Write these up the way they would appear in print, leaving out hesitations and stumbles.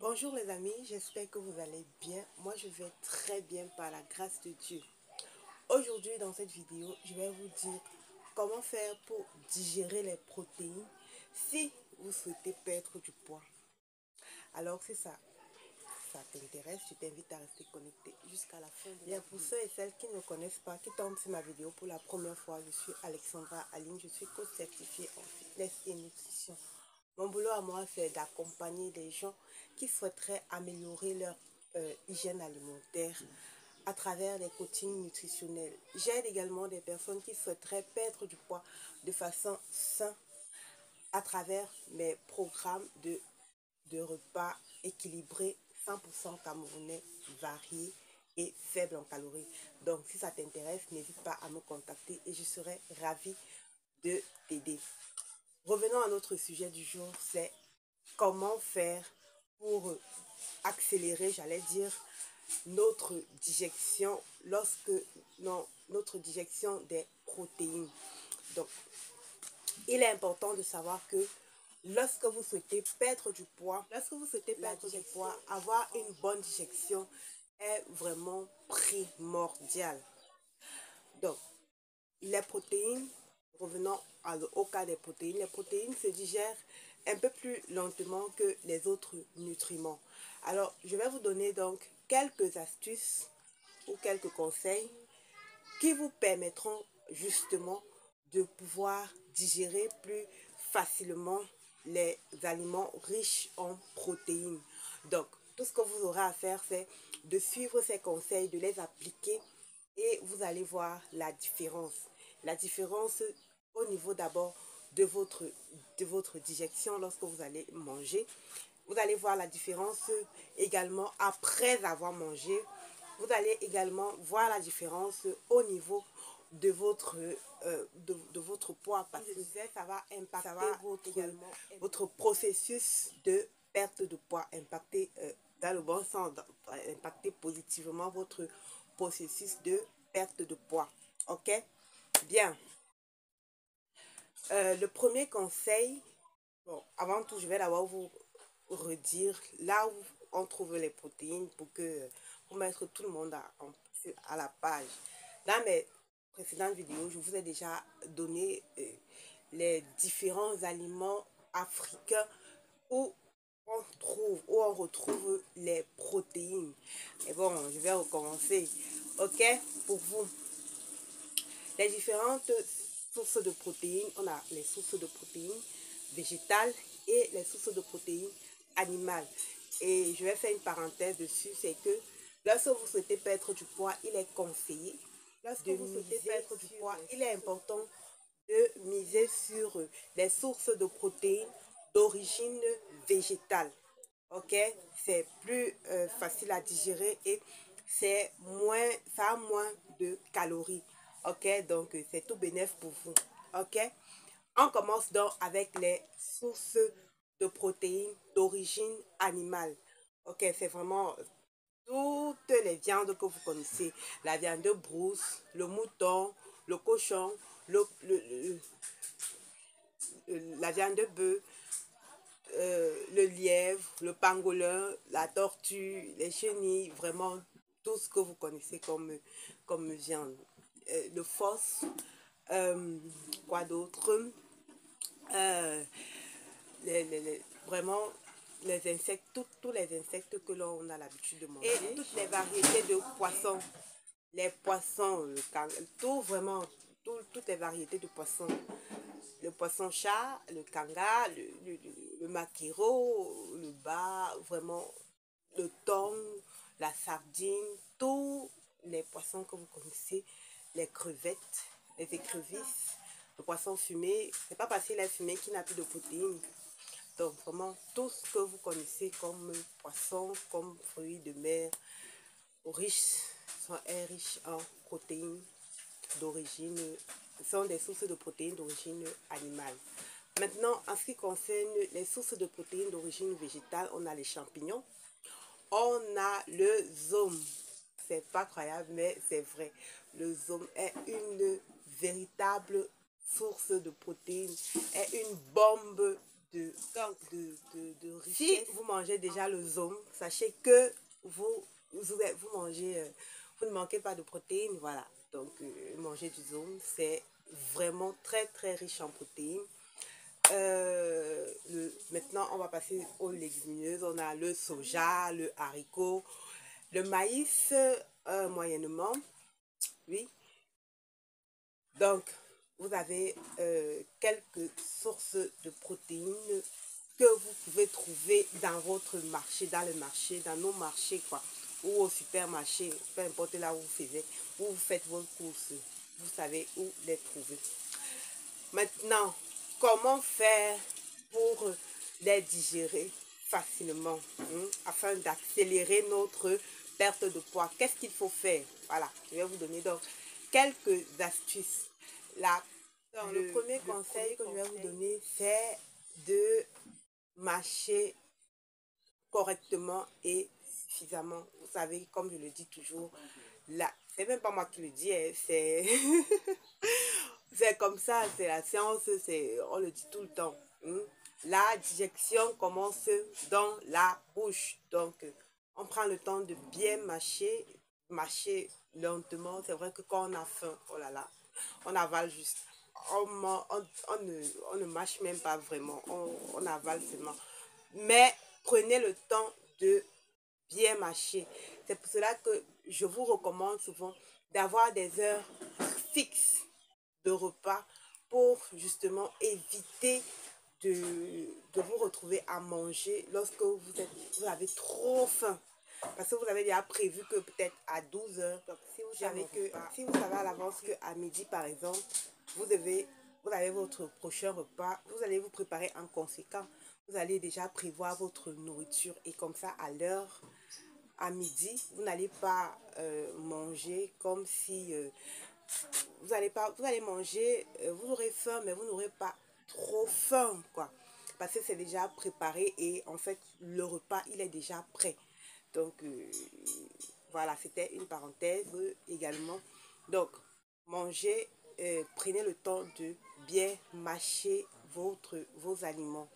Bonjour les amis, j'espère que vous allez bien. Moi je vais très bien par la grâce de Dieu. Aujourd'hui dans cette vidéo, je vais vous dire comment faire pour digérer les protéines si vous souhaitez perdre du poids. Alors si ça t'intéresse, je t'invite à rester connecté jusqu'à la fin de la vidéo. Pour ceux et celles qui ne me connaissent pas, qui tombent sur ma vidéo pour la première fois, je suis Alexandra Aline, je suis coach certifiée en fitness et nutrition. Mon boulot à moi, c'est d'accompagner les gens qui souhaiteraient améliorer leur hygiène alimentaire à travers les coachings nutritionnels. J'aide également des personnes qui souhaiteraient perdre du poids de façon saine à travers mes programmes de repas équilibrés, 100% camerounais, variés et faibles en calories. Donc, si ça t'intéresse, n'hésite pas à me contacter et je serai ravie de t'aider. Revenons à notre sujet du jour, c'est comment faire pour accélérer, j'allais dire, notre digestion notre digestion des protéines. Donc, il est important de savoir que lorsque vous souhaitez perdre du poids, avoir une bonne digestion est vraiment primordial. Donc, les protéines, revenons au cas des protéines, les protéines se digèrent un peu plus lentement que les autres nutriments. Alors, je vais vous donner donc quelques astuces ou quelques conseils qui vous permettront justement de pouvoir digérer plus facilement les aliments riches en protéines. Donc, tout ce que vous aurez à faire, c'est de suivre ces conseils, de les appliquer et vous allez voir la différence. La différence au niveau d'abord de votre digestion lorsque vous allez manger. Vous allez voir la différence également après avoir mangé. Vous allez également voir la différence au niveau de votre poids, parce que ça va impacter votre processus de perte de poids, impacter dans le bon sens, impacter positivement votre processus de perte de poids. Ok? Bien. Le premier conseil, bon, avant tout, je vais d'abord vous redire là où on trouve les protéines pour mettre tout le monde à la page. Dans mes précédentes vidéos, je vous ai déjà donné les différents aliments africains où on retrouve les protéines. Mais bon, je vais recommencer. Ok, pour vous. Les différentes sources de protéines, on a les sources de protéines végétales et les sources de protéines animales. Et je vais faire une parenthèse dessus, c'est que lorsque vous souhaitez perdre du poids, il est conseillé il est important de miser sur les sources de protéines d'origine végétale. Ok, c'est plus facile à digérer et ça a moins de calories. Ok, donc c'est tout bénéf pour vous. Ok, on commence donc avec les sources de protéines d'origine animale. Ok, c'est vraiment toutes les viandes que vous connaissez. La viande de brousse, le mouton, le cochon, la viande de bœuf, le lièvre, le pangolin, la tortue, les chenilles, vraiment tout ce que vous connaissez comme viande. Le phoque, quoi d'autre, vraiment les insectes, tous les insectes que l'on a l'habitude de manger. Et toutes les variétés de poissons, les poissons, tout vraiment, toutes les variétés de poissons. Le poisson-chat, le kanga, le maquereau, le bar, vraiment le thon, la sardine, tous les poissons que vous connaissez, les crevettes, les écrevisses, le poisson fumé. C'est pas parce qu'il est fumé qu'il n'a plus de protéines. Donc vraiment tout ce que vous connaissez comme poisson, comme fruits de mer, sont riches en protéines d'origine, sont des sources de protéines d'origine animale. Maintenant, en ce qui concerne les sources de protéines d'origine végétale, on a les champignons, on a le zome. C'est pas croyable, mais c'est vrai. Le zome est une véritable source de protéines, est une bombe de richesse. Si vous mangez déjà le zone, sachez que vous mangez, vous ne manquez pas de protéines, voilà. Donc, manger du zone, c'est vraiment très très riche en protéines. Maintenant, on va passer aux légumineuses. On a le soja, le haricot, le maïs, moyennement, oui. Donc, vous avez quelques sources de protéines que vous pouvez trouver dans votre marché, dans le marché, dans nos marchés, quoi, ou au supermarché, peu importe là où vous faites vos courses, vous savez où les trouver. Maintenant, comment faire pour les digérer facilement, afin d'accélérer notre perte de poids? Qu'est-ce qu'il faut faire? Voilà, je vais vous donner donc quelques astuces. Le premier conseil que je vais vous donner, c'est de mâcher correctement et suffisamment. Vous savez, comme je le dis toujours, là, c'est même pas moi qui le dis, hein, c'est c'est comme ça, c'est la science, on le dit tout le temps. La digestion commence dans la bouche. Donc, on prend le temps de bien mâcher lentement. C'est vrai que quand on a faim, oh là là, on avale juste. On ne mâche même pas vraiment, on avale seulement. Mais prenez le temps de bien mâcher. C'est pour cela que je vous recommande souvent d'avoir des heures fixes de repas pour justement éviter de vous retrouver à manger lorsque vous avez trop faim. Parce que vous avez déjà prévu que peut-être à 12 heures, si vous savez à l'avance qu'à midi par exemple, vous avez votre prochain repas, vous allez vous préparer en conséquent. Vous allez déjà prévoir votre nourriture et comme ça à l'heure, à midi, vous n'allez pas manger comme si vous allez manger, vous aurez faim, mais vous n'aurez pas trop faim, quoi. Parce que c'est déjà préparé et en fait, le repas, il est déjà prêt. Donc, voilà, c'était une parenthèse également. Donc, mangez, prenez le temps de bien mâcher vos aliments.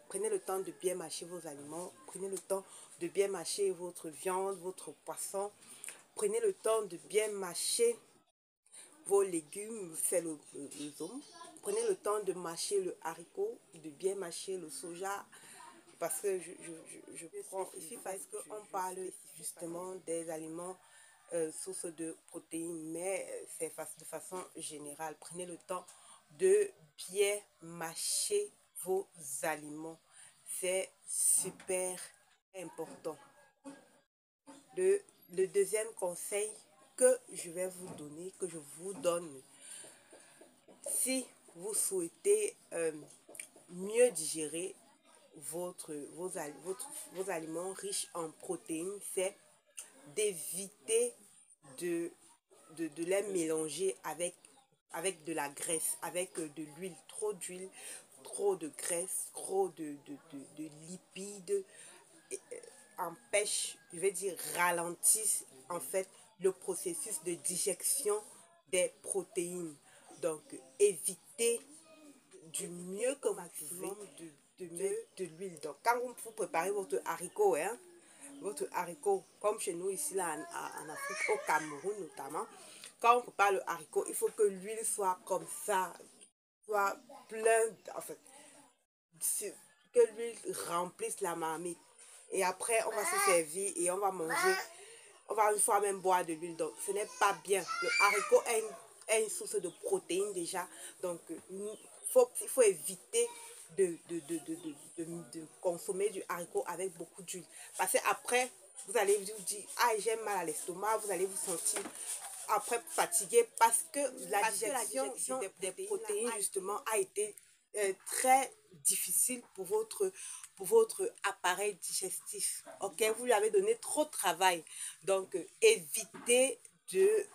Prenez le temps de bien mâcher vos aliments. Prenez le temps de bien mâcher votre viande, votre poisson. Prenez le temps de bien mâcher vos légumes, c'est le zone. Prenez le temps de mâcher le haricot, de bien mâcher le soja. Parce que je prends ici parce qu'on parle justement des aliments sources de protéines, mais c'est de façon générale. Prenez le temps de bien mâcher vos aliments. C'est super important. Le deuxième conseil que je vais vous donner, que je vous donne, si vous souhaitez mieux digérer vos aliments riches en protéines, c'est d'éviter de les mélanger avec de la graisse, avec de l'huile, trop d'huile, trop de graisse, trop de lipides, empêche, je vais dire, ralentissent en fait le processus de digestion des protéines. Donc, évitez du mieux que vous pouvez de mettre de l'huile. Donc, quand vous préparez votre haricot, comme chez nous ici là, en Afrique, au Cameroun notamment, quand on prépare le haricot, il faut que l'huile soit comme ça, soit plein, en fait, que l'huile remplisse la marmite. Et après, on va se servir et on va manger. On va une fois même boire de l'huile. Donc, ce n'est pas bien. Le haricot est une source de protéines déjà. Donc, il faut éviter de consommer du haricot avec beaucoup d'huile. Parce qu'après, vous allez vous dire, ah, j'ai mal à l'estomac. Vous allez vous sentir après fatigué parce que la digestion des protéines, justement, a été très difficile pour votre appareil digestif. Ok, vous lui avez donné trop de travail. Donc, évitez de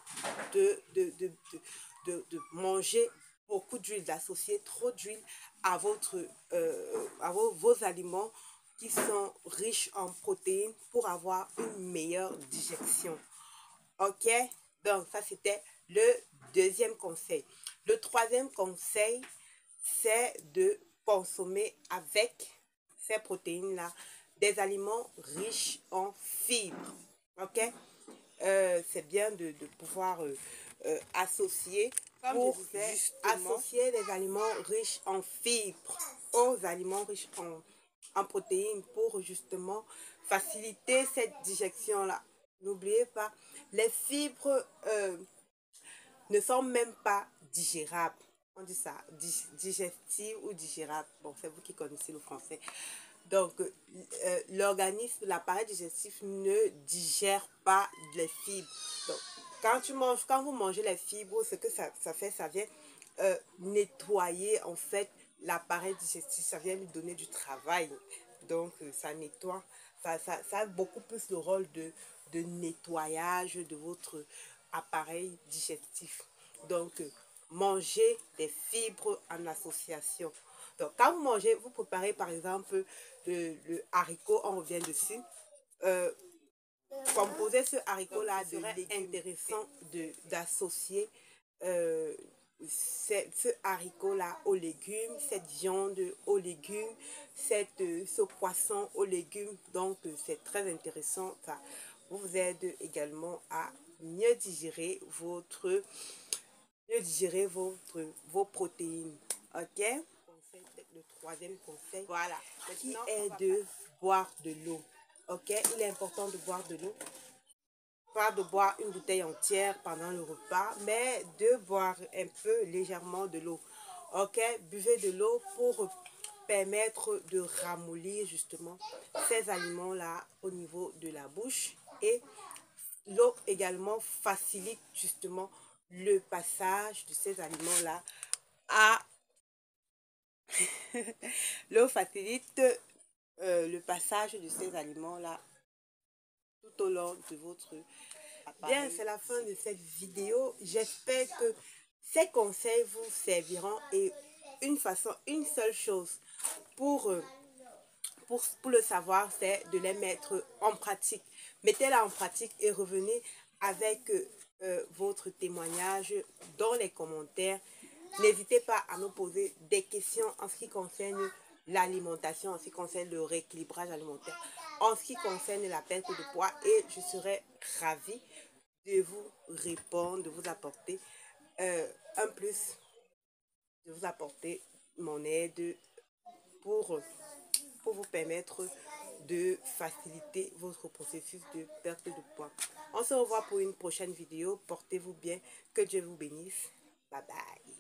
manger beaucoup d'huile, d'associer trop d'huile à vos aliments qui sont riches en protéines pour avoir une meilleure digestion. Ok, donc ça c'était le deuxième conseil. Le troisième conseil, c'est de consommer avec ces protéines-là des aliments riches en fibres. Ok? C'est bien de pouvoir associer, pour associer les aliments riches en fibres aux aliments riches en protéines pour justement faciliter cette digestion-là. N'oubliez pas, les fibres ne sont même pas digérables. On dit ça, digestive ou digérable. Bon, c'est vous qui connaissez le français. Donc, l'organisme, l'appareil digestif ne digère pas les fibres. Donc, quand vous mangez les fibres, ce que ça fait, ça vient nettoyer en fait l'appareil digestif. Ça vient lui donner du travail. Donc, ça nettoie. Ça a beaucoup plus le rôle de nettoyage de votre appareil digestif. Donc, mangez des fibres en association. Donc, quand vous mangez, vous préparez par exemple le haricot, on revient dessus. Composer ce haricot-là de légumes. Intéressant d'associer ce haricot-là aux légumes, cette viande aux légumes, ce poisson aux légumes. Donc, c'est très intéressant. Ça vous aide également à mieux digérer vos protéines. Ok? Le troisième conseil, voilà, qui est de boire de l'eau. Ok? Il est important de boire de l'eau. Pas de boire une bouteille entière pendant le repas, mais de boire un peu légèrement de l'eau. Ok? Buvez de l'eau pour permettre de ramollir justement ces aliments-là au niveau de la bouche. Et l'eau également facilite justement le passage de ces aliments-là à... L'eau facilite le passage de ces aliments-là tout au long de votre appareil. Bien, c'est la fin de cette vidéo. J'espère que ces conseils vous serviront et une seule chose pour le savoir, c'est de les mettre en pratique. Mettez-la en pratique et revenez avec votre témoignage dans les commentaires. N'hésitez pas à me poser des questions en ce qui concerne l'alimentation, en ce qui concerne le rééquilibrage alimentaire, en ce qui concerne la perte de poids, et je serai ravie de vous répondre, de vous apporter un plus, de vous apporter mon aide pour vous permettre de faciliter votre processus de perte de poids. On se revoit pour une prochaine vidéo. Portez-vous bien. Que Dieu vous bénisse. Bye bye.